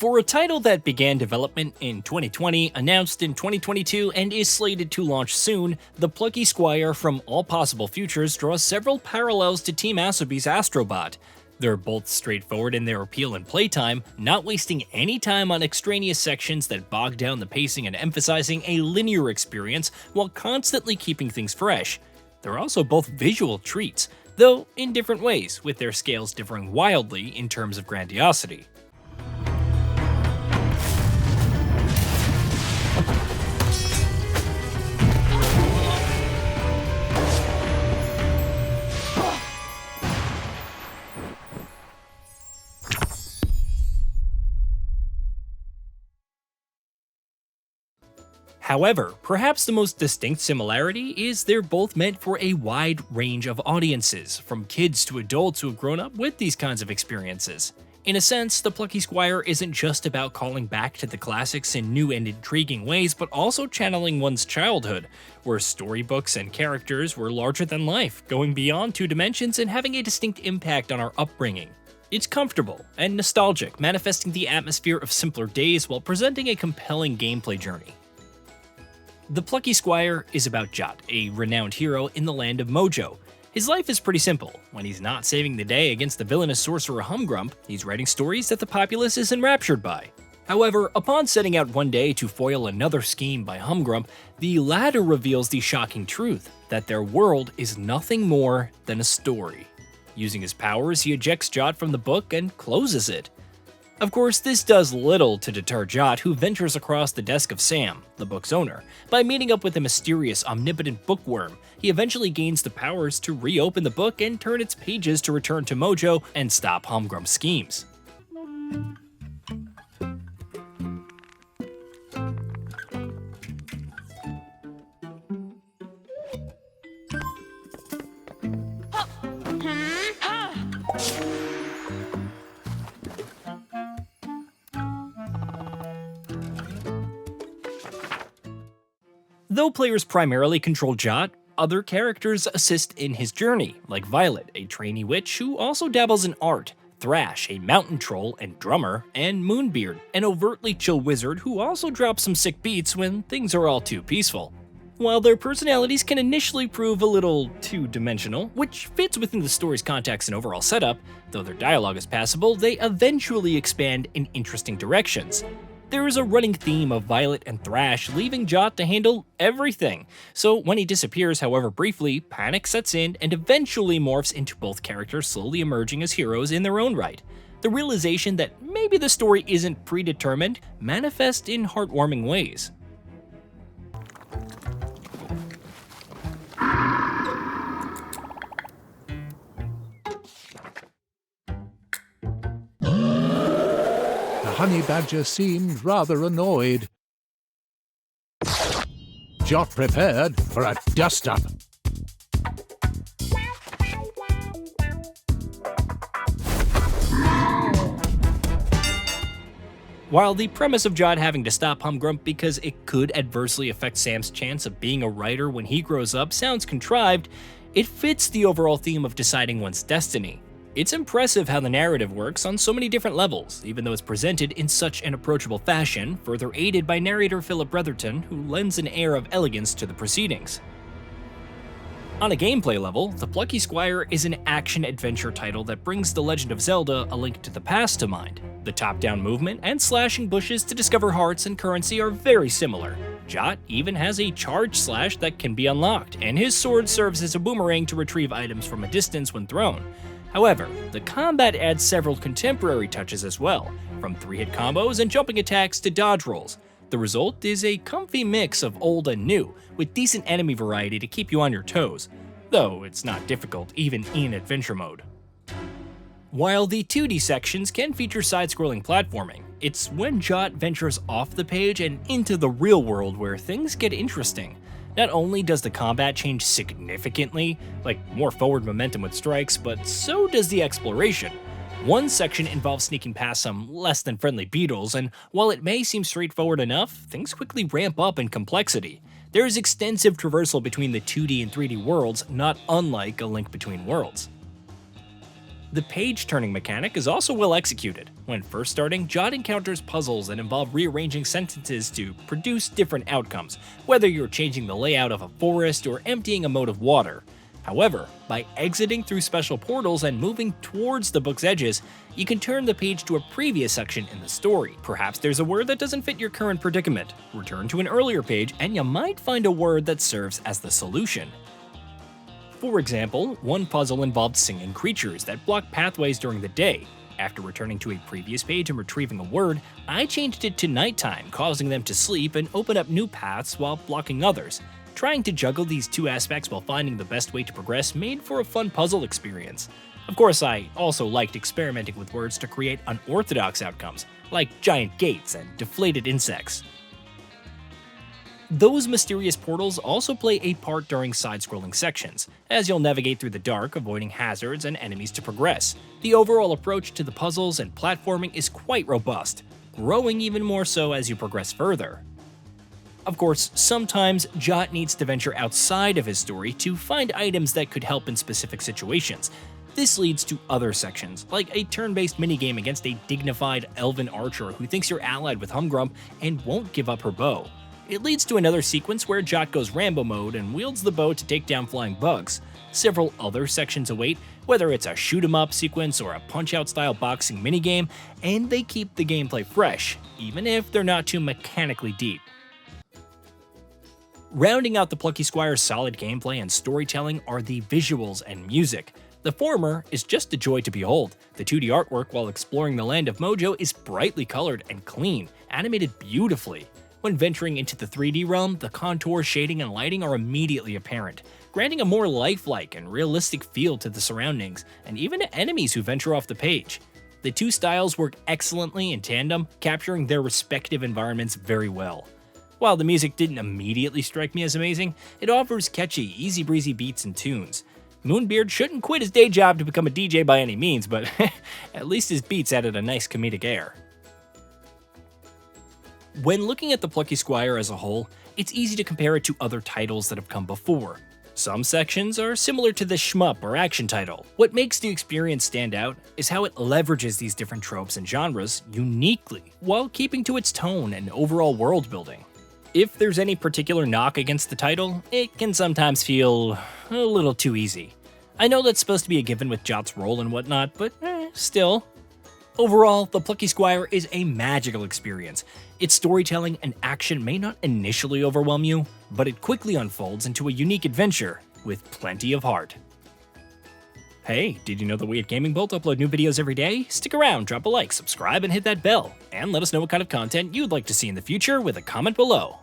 For a title that began development in 2020, announced in 2022, and is slated to launch soon, the Plucky Squire from All Possible Futures draws several parallels to Team Asobi's Astrobot. They're both straightforward in their appeal and playtime, not wasting any time on extraneous sections that bog down the pacing and emphasizing a linear experience while constantly keeping things fresh. They're also both visual treats, though in different ways, with their scales differing wildly in terms of grandiosity. However, perhaps the most distinct similarity is they're both meant for a wide range of audiences, from kids to adults who have grown up with these kinds of experiences. In a sense, the Plucky Squire isn't just about calling back to the classics in new and intriguing ways, but also channeling one's childhood, where storybooks and characters were larger than life, going beyond two dimensions and having a distinct impact on our upbringing. It's comfortable and nostalgic, manifesting the atmosphere of simpler days while presenting a compelling gameplay journey. The Plucky Squire is about Jot, a renowned hero in the land of Mojo. His life is pretty simple. When he's not saving the day against the villainous sorcerer Humgrump, he's writing stories that the populace is enraptured by. However, upon setting out one day to foil another scheme by Humgrump, the latter reveals the shocking truth that their world is nothing more than a story. Using his powers, he ejects Jot from the book and closes it. Of course, this does little to deter Jot, who ventures across the desk of Sam, the book's owner. By meeting up with a mysterious, omnipotent bookworm, he eventually gains the powers to reopen the book and turn its pages to return to Mojo and stop Humgrump's schemes. Though players primarily control Jot, other characters assist in his journey, like Violet, a trainee witch who also dabbles in art, Thrash, a mountain troll and drummer, and Moonbeard, an overtly chill wizard who also drops some sick beats when things are all too peaceful. While their personalities can initially prove a little two-dimensional, which fits within the story's context and overall setup, though their dialogue is passable, they eventually expand in interesting directions. There is a running theme of Violet and Thrash leaving Jot to handle everything, so when he disappears, however briefly, panic sets in and eventually morphs into both characters slowly emerging as heroes in their own right. The realization that maybe the story isn't predetermined manifests in heartwarming ways. The honey badger seemed rather annoyed. Jot prepared for a dust-up. While the premise of Jot having to stop Humgrump because it could adversely affect Sam's chance of being a writer when he grows up sounds contrived, it fits the overall theme of deciding one's destiny. It's impressive how the narrative works on so many different levels, even though it's presented in such an approachable fashion, further aided by narrator Philip Bretherton, who lends an air of elegance to the proceedings. On a gameplay level, The Plucky Squire is an action-adventure title that brings The Legend of Zelda: A Link to the Past to mind. The top-down movement and slashing bushes to discover hearts and currency are very similar. Jot even has a charge slash that can be unlocked, and his sword serves as a boomerang to retrieve items from a distance when thrown. However, the combat adds several contemporary touches as well, from 3-hit combos and jumping attacks to dodge rolls. The result is a comfy mix of old and new, with decent enemy variety to keep you on your toes, though it's not difficult even in adventure mode. While the 2D sections can feature side-scrolling platforming, it's when Jot ventures off the page and into the real world where things get interesting. Not only does the combat change significantly, like more forward momentum with strikes, but so does the exploration. One section involves sneaking past some less than friendly beetles, and while it may seem straightforward enough, things quickly ramp up in complexity. There is extensive traversal between the 2D and 3D worlds, not unlike A Link Between Worlds. The page-turning mechanic is also well executed. When first starting, Jot encounters puzzles that involve rearranging sentences to produce different outcomes, whether you're changing the layout of a forest or emptying a moat of water. However, by exiting through special portals and moving towards the book's edges, you can turn the page to a previous section in the story. Perhaps there's a word that doesn't fit your current predicament. Return to an earlier page and you might find a word that serves as the solution. For example, one puzzle involved singing creatures that block pathways during the day. After returning to a previous page and retrieving a word, I changed it to nighttime, causing them to sleep and open up new paths while blocking others. Trying to juggle these two aspects while finding the best way to progress made for a fun puzzle experience. Of course, I also liked experimenting with words to create unorthodox outcomes, like giant gates and deflated insects. Those mysterious portals also play a part during side-scrolling sections, as you'll navigate through the dark, avoiding hazards and enemies to progress. The overall approach to the puzzles and platforming is quite robust, growing even more so as you progress further. Of course, sometimes Jot needs to venture outside of his story to find items that could help in specific situations. This leads to other sections, like a turn-based minigame against a dignified elven archer who thinks you're allied with Humgrump and won't give up her bow. It leads to another sequence where Jot goes Rambo mode and wields the bow to take down flying bugs. Several other sections await, whether it's a shoot-'em-up sequence or a punch-out style boxing minigame, and they keep the gameplay fresh, even if they're not too mechanically deep. Rounding out the Plucky Squire's solid gameplay and storytelling are the visuals and music. The former is just a joy to behold. The 2D artwork while exploring the land of Mojo is brightly colored and clean, animated beautifully. When venturing into the 3D realm, the contour, shading, and lighting are immediately apparent, granting a more lifelike and realistic feel to the surroundings, and even to enemies who venture off the page. The two styles work excellently in tandem, capturing their respective environments very well. While the music didn't immediately strike me as amazing, it offers catchy, easy-breezy beats and tunes. Moonbeard shouldn't quit his day job to become a DJ by any means, but at least his beats added a nice comedic air. When looking at the Plucky Squire as a whole, it's easy to compare it to other titles that have come before. Some sections are similar to the shmup or action title. What makes the experience stand out is how it leverages these different tropes and genres uniquely, while keeping to its tone and overall world building. If there's any particular knock against the title, it can sometimes feel a little too easy. I know that's supposed to be a given with Jot's role and whatnot, but still. Overall, the Plucky Squire is a magical experience. Its storytelling and action may not initially overwhelm you, but it quickly unfolds into a unique adventure with plenty of heart. Hey, did you know that we at GamingBolt upload new videos every day? Stick around, drop a like, subscribe, and hit that bell. And let us know what kind of content you'd like to see in the future with a comment below.